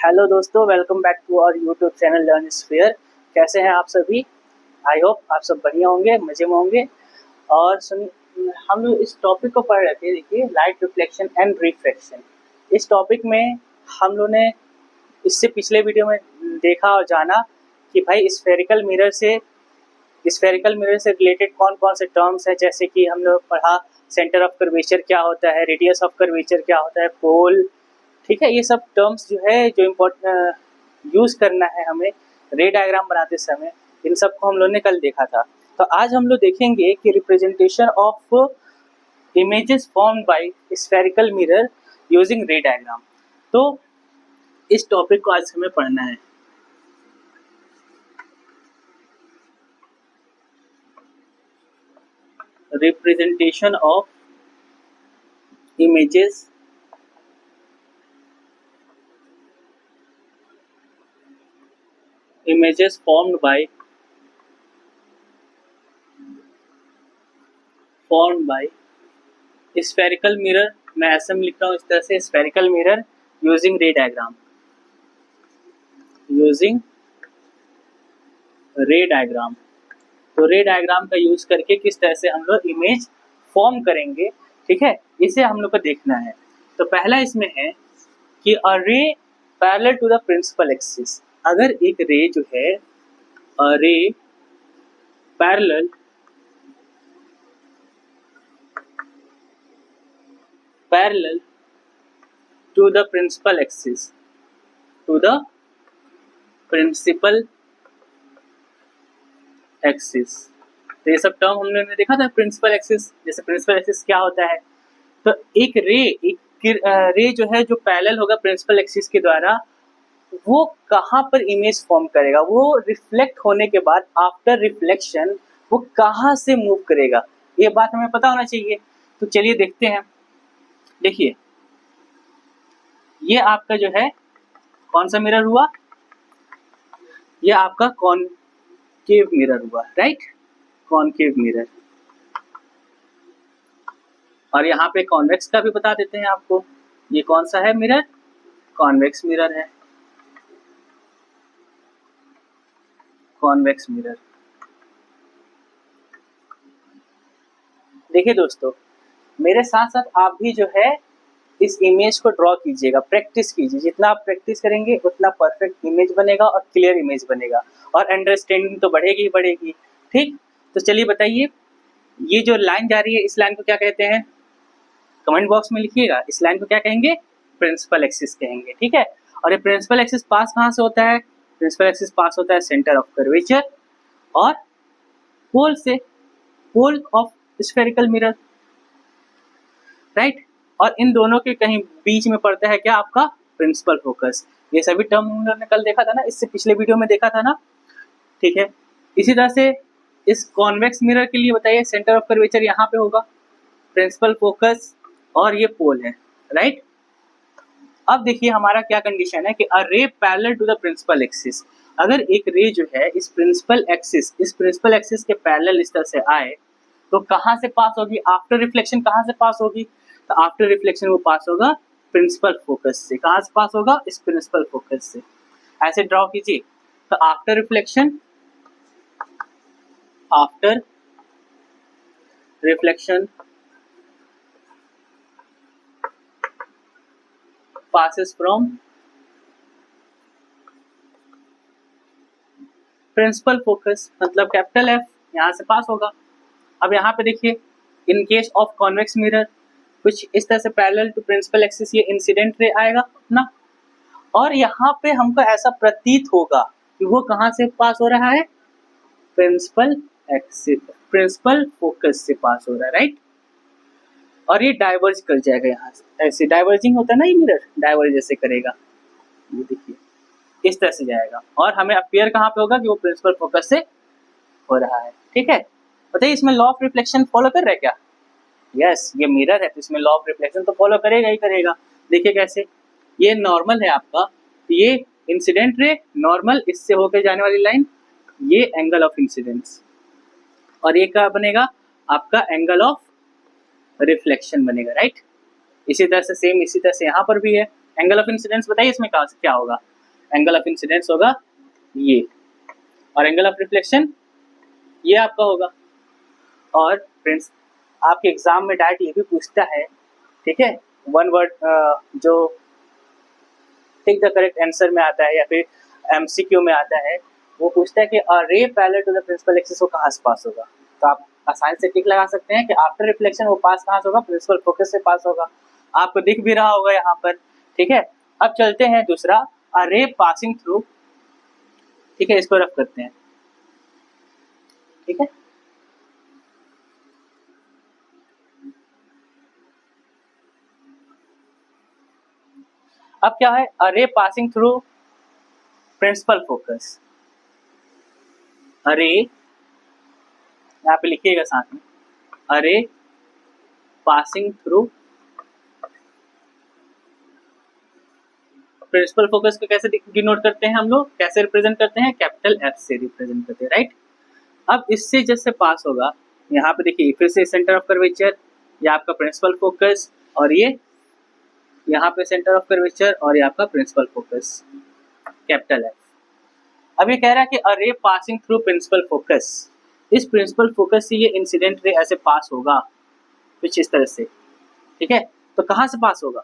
Hello दोस्तों, welcome back to our YouTube channel learn sphere. कैसे हैं आप सभी? आई होप आप सब बढ़िया होंगे, मज़े में होंगे। और हम लोग इस टॉपिक को पढ़ रहे थे। देखिए, लाइट रिफ्लेक्शन एंड रिफ्रैक्शन। इस टॉपिक में हम लोग ने इससे पिछले वीडियो में देखा और जाना कि भाई स्फेरिकल मिरर से रिलेटेड कौन कौन से टर्म्स हैं। जैसे कि हम लोग पढ़ा सेंटर ऑफ कर्वेचर क्या होता है, रेडियस ऑफ कर्वेचर क्या होता है, पोल। ठीक है, ये सब टर्म्स जो है जो इम्पोर्टेंट यूज़ करना है हमें रे डायग्राम बनाते समय, इन सब को हम लोग ने कल देखा था। तो आज हम लोग देखेंगे कि representation of images formed by spherical mirror using रे डायग्राम। तो इस टॉपिक को आज हमें पढ़ना है। Representation of images formed by spherical mirror. मैं ऐसे में लिख रहा हूँ इस तरह से, स्फेरिकल मिरर यूजिंग रे डायग्राम। तो रे डायग्राम का यूज करके किस तरह से हम लोग इमेज फॉर्म करेंगे, ठीक है, इसे हम लोग को देखना है। तो पहला इसमें है कि a ray parallel to the principal axis. अगर एक रे जो है, a ray parallel to the principal axis, तो ये सब टर्म हमने देखा था। प्रिंसिपल एक्सिस, जैसे प्रिंसिपल एक्सिस क्या होता है, तो एक रे जो है जो पैरेलल होगा प्रिंसिपल एक्सिस के द्वारा, वो कहाँ पर इमेज फॉर्म करेगा, वो रिफ्लेक्ट होने के बाद आफ्टर रिफ्लेक्शन वो कहाँ से मूव करेगा, ये बात हमें पता होना चाहिए। तो चलिए देखते हैं। देखिए, ये आपका जो है कौन सा मिरर हुआ, ये आपका कॉनकेव मिरर हुआ, राइट, कॉनकेव मिरर। और यहाँ पे कॉन्वेक्स का भी बता देते हैं आपको। ये कौन सा है मिरर? कॉन्वेक्स मिरर है, कॉन्वेक्स मिरर। देखिए दोस्तों, मेरे साथ साथ आप भी जो है इस इमेज को ड्रॉ कीजिएगा, प्रैक्टिस कीजिए। जितना आप प्रैक्टिस करेंगे उतना परफेक्ट इमेज बनेगा और क्लियर इमेज बनेगा, और अंडरस्टैंडिंग तो बढ़ेगी ही बढ़ेगी। ठीक, तो चलिए बताइए, ये जो लाइन जा रही है इस लाइन को क्या कहते हैं? कमेंट बॉक्स में लिखिएगा। इस लाइन को क्या कहेंगे? प्रिंसिपल एक्सिस कहेंगे, ठीक है। और ये प्रिंसिपल एक्सिस पास कहाँ से होता है? प्रिंसिपल एक्सिस पास होता है सेंटर ऑफ कर्वेचर और पोल से, pole of spherical mirror, right. और इन दोनों के कहीं बीच में पड़ता है क्या? आपका प्रिंसिपल फोकस। ये सभी टर्म हम लोगों ने कल देखा था ना, इससे पिछले वीडियो में देखा था ना, ठीक है। इसी तरह से इस कॉन्वेक्स मिरर के लिए बताइए, सेंटर ऑफ कर्वेचर यहाँ पे होगा, प्रिंसिपल फोकस और ये पोल है, राइट। अब देखिए हमारा क्या कंडीशन है कि a ray parallel to the principal axis. अगर एक रे जो है इस प्रिंसिपल एक्सिस के पैरेलल इस तरह से आए तो कहाँ से पास होगी? आफ्टर रिफ्लेक्शन कहाँ से पास होगी? तो आफ्टर रिफ्लेक्शन वो पास होगा प्रिंसिपल फोकस से। कहाँ से पास होगा? इस प्रिंसिपल फोकस से। ऐसे ड्रॉ कीजिए। तो after reflection passes from principal focus, मतलब कैपिटल एफ, यहाँ से पास होगा। अब यहाँ पे देखिए, in case of convex mirror कुछ इस तरह से पैरेलल टू प्रिंसिपल एक्सिस ये इंसिडेंट रे आएगा अपना, और यहाँ पे हमको ऐसा प्रतीत होगा कि वो कहाँ से पास हो रहा है? प्रिंसिपल एक्सिस, प्रिंसिपल फोकस से पास हो रहा है, राइट। और ये डाइवर्ज कर जाएगा यहाँ से, ऐसे डाइवर्जिंग होता है ना, ये मिरर डाइवर्ज ऐसे करेगा, ये देखिए इस तरह से जाएगा। और हमें अपीयर कहाँ पे होगा कि वो प्रिंसिपल फोकस से हो रहा है, ठीक है। बताइए, इसमें लॉ ऑफ रिफ्लेक्शन फॉलो कर रहा है क्या? यस, ये मिरर है तो इसमें लॉ ऑफ रिफ्लेक्शन तो फॉलो करेगा ही करेगा। देखिए कैसे, ये नॉर्मल है आपका, ये इंसिडेंट रे नॉर्मल, इससे होकर जाने वाली लाइन, ये एंगल ऑफ इंसिडेंस, और ये क्या बनेगा? आपका एंगल ऑफ रिफ्लेक्शन बनेगा, राइट। इसी तरह से सेम, इसी तरह से यहाँ पर भी है एंगल ऑफ इंसिडेंस। बताइए इसमें क्या होगा? एंगल ऑफ इंसिडेंस होगा ये, और एंगल ऑफ रिफ्लेक्शन ये आपका होगा। और फ्रेंड्स आपके एग्जाम में डायरेक्ट ये भी पूछता है, ठीक है, वन वर्ड जो टिक द करेक्ट आंसर में आता है या फिर एमसीक्यू में आता है, वो पूछता है कि ray parallel to the principal axis वो कहाँ से पास होगा। तो आप आसानी से टिक लगा सकते हैं कि आफ्टर रिफ्लेक्शन वो पास कहाँ से होगा, प्रिंसिपल फोकस से पास होगा। आपको दिख भी रहा होगा यहाँ पर, ठीक है। अब चलते हैं दूसरा, रे पासिंग थ्रू, ठीक है, इसको रफ करते हैं, ठीक है। अब क्या है, रे पासिंग थ्रू प्रिंसिपल फोकस, अरे यहाँ पे लिखिएगा साथ में, अरे पासिंग थ्रू प्रिंसिपल फोकस को कैसे डिनोट करते हैं हम लोग, कैसे रिप्रेजेंट करते हैं, कैपिटल एफ से रिप्रेजेंट करते हैं, राइट। अब इससे जैसे पास होगा, यहाँ पे देखिए फिर से सेंटर ऑफ कर्वेचर, ये आपका प्रिंसिपल फोकस, और ये यहाँ पे सेंटर ऑफ कर्वेचर, और ये आपका प्रिंसिपल फोकस कैपिटल एफ। अब ये कह रहा है कि a ray passing through principal focus, इस प्रिंसिपल फोकस से ये इंसिडेंट रे ऐसे पास होगा कुछ इस तरह से, ठीक है। तो कहाँ से पास होगा,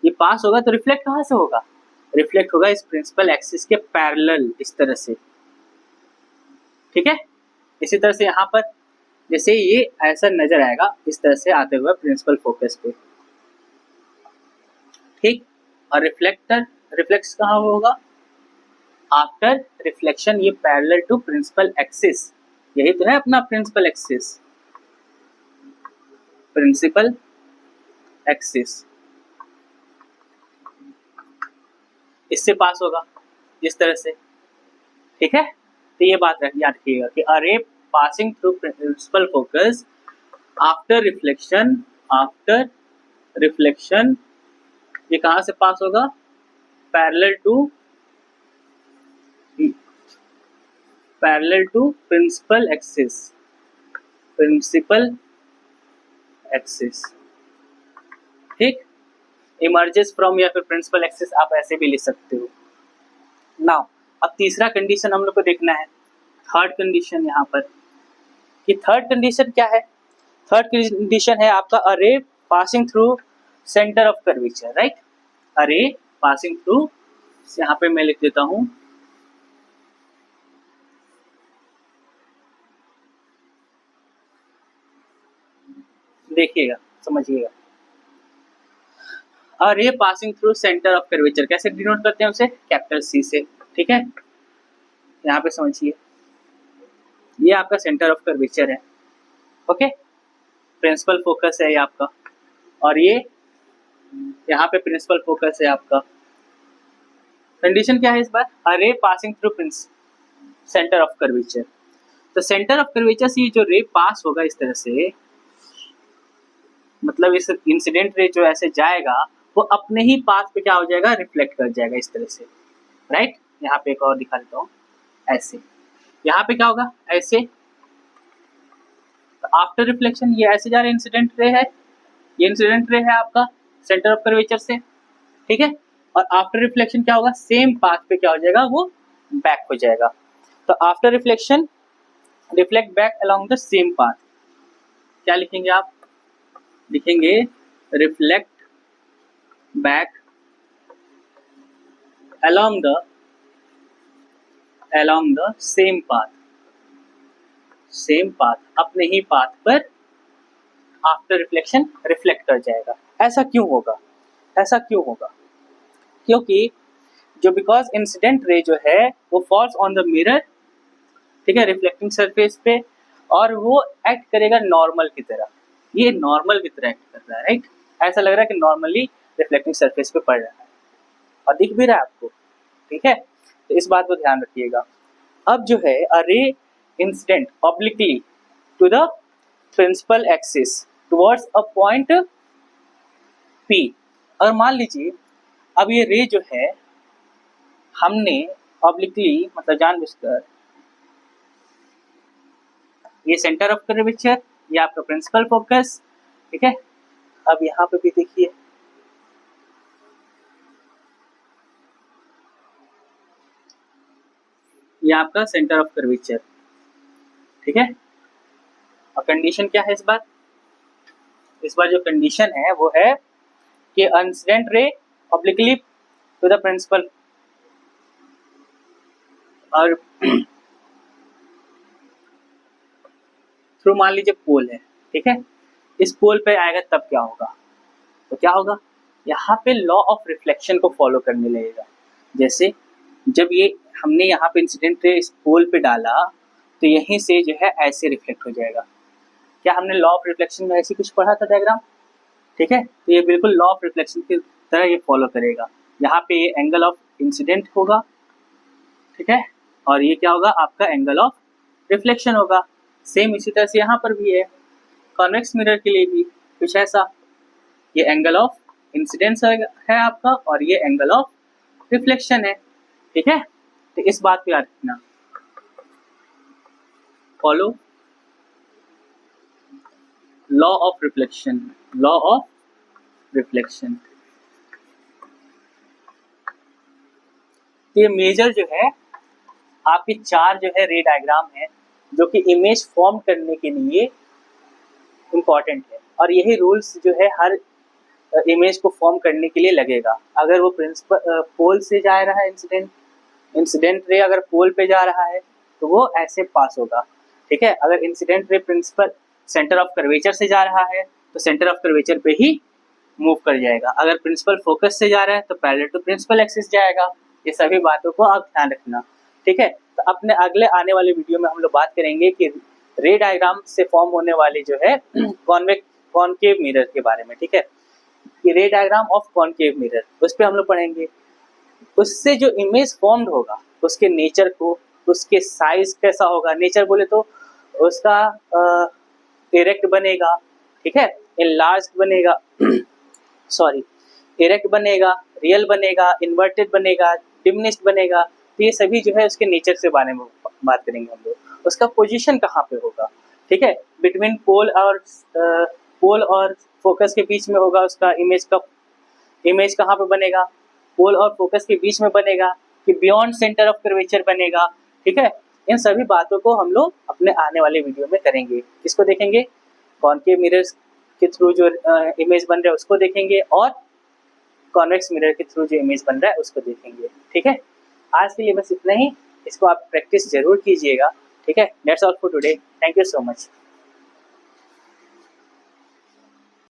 ये पास होगा तो रिफ्लेक्ट कहाँ से होगा, रिफ्लेक्ट होगा इस प्रिंसिपल एक्सिस के पैरेलल, इस तरह से, ठीक है। इसी तरह से यहाँ पर जैसे ये ऐसा नजर आएगा इस तरह से आते हुए प्रिंसिपल फोकस पे, ठीक। और रिफ्लेक्टर रिफ्लेक्स कहाँ होगा, आफ्टर रिफ्लेक्शन, ये पैरेलल टू प्रिंसिपल एक्सिस, यही तो है अपना प्रिंसिपल एक्सिस, प्रिंसिपल एक्सिस, इससे पास होगा इस तरह से, ठीक है। तो ये बात याद रखिएगा कि a ray passing through principal focus after reflection ये कहाँ से पास होगा, पैरेलल टू प्रिंसिपल एक्सिस, ठीक। इमर्जेस फ्रॉम या फिर प्रिंसिपल एक्सिस आप ऐसे भी लिख सकते हो। नाउ अब तीसरा कंडीशन हम लोग को देखना है, थर्ड कंडीशन यहाँ पर, कि थर्ड कंडीशन क्या है, थर्ड कंडीशन है आपका a ray passing through center of curvature, right. A ray passing through, यहाँ पे मैं लिख देता हूँ देखिएगा समझिएगा, a ray passing through center of curvature कैसे डिनोट करते हैं उसे, कैपिटल सी से, ठीक है। यहाँ पे समझिए ये आपका सेंटर ऑफ कर्वेचर है, ओके, प्रिंसिपल फोकस है ये आपका, और ये यहाँ पे प्रिंसिपल फोकस है आपका। कंडीशन क्या है इस बार, a ray passing through center of curvature, तो सेंटर ऑफ कर्वेचर से जो रे पास होगा इस तरह से, मतलब इस इंसिडेंट रे जो ऐसे जाएगा वो अपने ही पाथ पे क्या हो जाएगा, रिफ्लेक्ट कर जाएगा इस तरह से, राइट। यहाँ पे एक और दिखा देता हूँ, ऐसे यहाँ पे क्या होगा, ऐसे, तो आफ्टर रिफ्लेक्शन ये ऐसे जा रहा है, इंसिडेंट रे है, ये इंसिडेंट रे है आपका सेंटर ऑफ कर्वेचर से, ठीक है। और आफ्टर रिफ्लेक्शन क्या होगा, सेम पाथ पे क्या हो जाएगा, वो बैक हो जाएगा। तो after reflection reflect back along the same path, क्या लिखेंगे आप, लिखेंगे reflect back along the same path, अपने ही पाथ पर आफ्टर रिफ्लेक्शन रिफ्लेक्ट कर जाएगा। ऐसा क्यों होगा, क्योंकि जो बिकॉज इंसिडेंट रे जो है वो फॉल्स ऑन द मिरर, ठीक है, रिफ्लेक्टिंग सरफेस पे, और वो एक्ट करेगा नॉर्मल की तरह, ये नॉर्मल की तरह एक्ट कर रहा है, राइट। ऐसा लग रहा है कि नॉर्मली रिफ्लेक्टिंग सरफेस पे पड़ रहा है और दिख भी रहा है आपको, ठीक है। तो इस बात को ध्यान रखिएगा। अब जो है a ray incident obliquely to the principal axis towards a point P, और मान लीजिए अब ये रे जो है हमने ऑब्लिकली मतलब जानबूझकर, ये सेंटर ऑफ कर्वेचर, ये आपका प्रिंसिपल फोकस, ठीक है। अब यहाँ पे भी देखिए ये आपका सेंटर ऑफ कर्वेचर, ठीक है। और कंडीशन क्या है इस बार जो कंडीशन है वो है कि incident ray obliquely to the principal, और थ्रू मान लीजिए पोल है, ठीक है। इस पोल पे आएगा तब क्या होगा, तो क्या होगा, यहाँ पे लॉ ऑफ रिफ्लेक्शन को फॉलो करने लगेगा। जैसे जब ये हमने यहाँ पे इंसिडेंट रे इस पोल पे डाला तो यहीं से जो है ऐसे रिफ्लेक्ट हो जाएगा। क्या हमने लॉ ऑफ रिफ्लेक्शन में ऐसे कुछ पढ़ा था डायग्राम, ठीक है। तो ये बिल्कुल लॉ ऑफ रिफ्लेक्शन की तरह ये फॉलो करेगा। यहाँ पे ये एंगल ऑफ इंसिडेंट होगा, ठीक है, और ये क्या होगा आपका एंगल ऑफ रिफ्लेक्शन होगा। सेम इसी तरह से यहाँ पर भी है, कॉन्वेक्स मिरर के लिए भी कुछ ऐसा, ये एंगल ऑफ इंसिडेंस है आपका और ये एंगल ऑफ रिफ्लेक्शन है, ठीक है। तो इस बात को याद रखना, follow law of reflection, law of reflection. तो ये मेजर जो है आपकी चार जो है रे डायग्राम है जो कि इमेज फॉर्म करने के लिए इम्पॉर्टेंट है, और यही रूल्स जो है हर इमेज को फॉर्म करने के लिए लगेगा। अगर वो प्रिंसिपल पोल से जा रहा है इंसिडेंट रे अगर पोल पे जा रहा है तो वो ऐसे पास होगा, ठीक है। अगर incident ray principal centre of curvature से जा रहा है तो सेंटर ऑफ कर्वेचर पे ही मूव कर जाएगा। अगर प्रिंसिपल फोकस से जा रहा है तो पैरेलल टू प्रिंसिपल एक्सिस जाएगा। ये सभी बातों को आप ध्यान रखना, ठीक है। तो अपने अगले आने वाले वीडियो में हम लोग बात करेंगे कि रे डायग्राम से फॉर्म होने वाले जो है कॉनकेव मिरर के बारे में, ठीक है। कि रे डायग्राम ऑफ कॉनकेव मिरर, उस पर हम लोग पढ़ेंगे। उससे जो इमेज फॉर्म्ड होगा उसके नेचर को, उसके साइज कैसा होगा, नेचर बोले तो उसका इरेक्ट बनेगा, ठीक है, इनलार्ज बनेगा सॉरी इरेक्ट बनेगा, रियल बनेगा, इन्वर्टेड बनेगा, डिमिनिश्ड बनेगा। तो ये सभी जो है उसके नेचर से बारे में बात करेंगे हम लोग। उसका पोजीशन कहाँ पे होगा, ठीक है, बिटवीन पोल और फोकस के बीच में होगा उसका इमेज कहाँ पे बनेगा, पोल और फोकस के बीच में बनेगा कि बियॉन्ड सेंटर ऑफ कर्वेचर बनेगा, ठीक है। इन सभी बातों को हम लोग अपने आने वाले वीडियो में करेंगे। इसको देखेंगे, कॉनकेव मिरर्स के थ्रू जो इमेज बन रहा है उसको देखेंगे, और कॉन्वेक्स मिरर के थ्रू जो इमेज बन रहा है उसको देखेंगे, ठीक है। आज के लिए बस इतना ही, इसको आप प्रैक्टिस जरूर कीजिएगा, ठीक है। That's all for today, thank you so much.